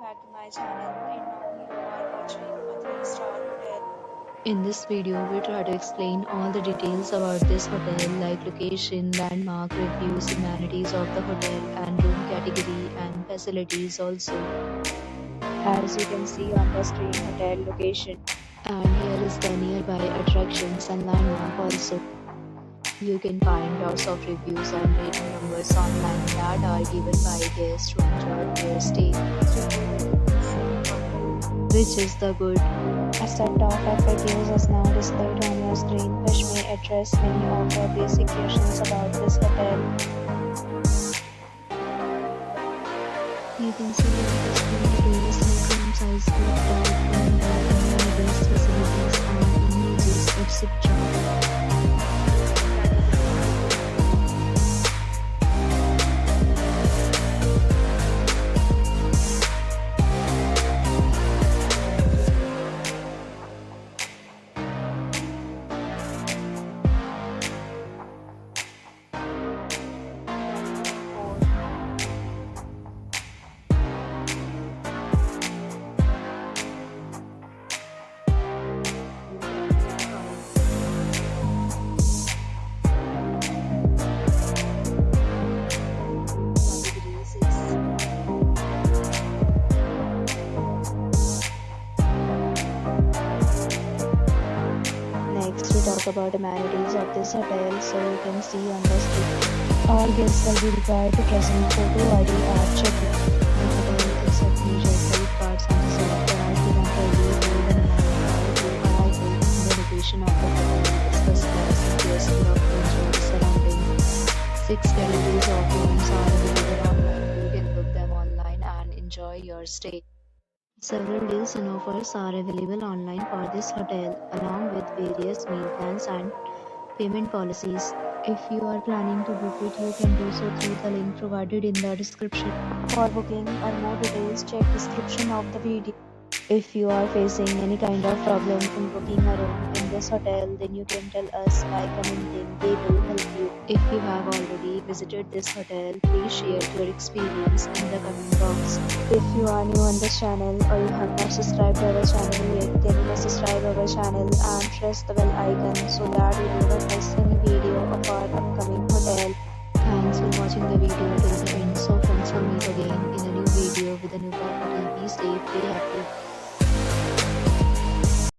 back to my channel, and now you are watching a 3-star hotel. In this video, we try to explain all the details about this hotel like location, landmark, reviews, amenities of the hotel and room category and facilities also. As you can see on the screen, hotel location. And here is the nearby attractions and landmark also. You can find lots of reviews and rating numbers online that are given by guests who enjoyed their stay, which is the good. A set of FAQs is now displayed on your screen, which may address many of the basic questions about this hotel. You can see on the screen details like room size, bed type, number, amenities, facilities, and images, etc. Next, we talk about amenities of this hotel. So you can see on the screen, all guests will be required to present photo ID at check-in. The hotel accepts major credit cards and reserve the right to temporarily hold an amount prior to arrival. The location of the hotel is first class and guests love to enjoy the surrounding. 6 categories of rooms are available online. You can book them online and enjoy your stay. Several deals and offers are available online for this hotel, along with various meal plans and payment policies. If you are planning to book it, you can do so through the link provided in the description. For booking or more details, check description of the video. If you are facing any kind of problem in booking a room in this hotel, then you can tell us by commenting. We will help you. If you have already visited this hotel, please share your experience in the comment box. If you are new on this channel or you have not subscribed to our channel yet, then you must subscribe our channel and press the bell icon so that you do not miss any video of our upcoming hotel. Thanks for watching the video till the end. So friends, will meet again in a new video with a new property. Be safe, be happy.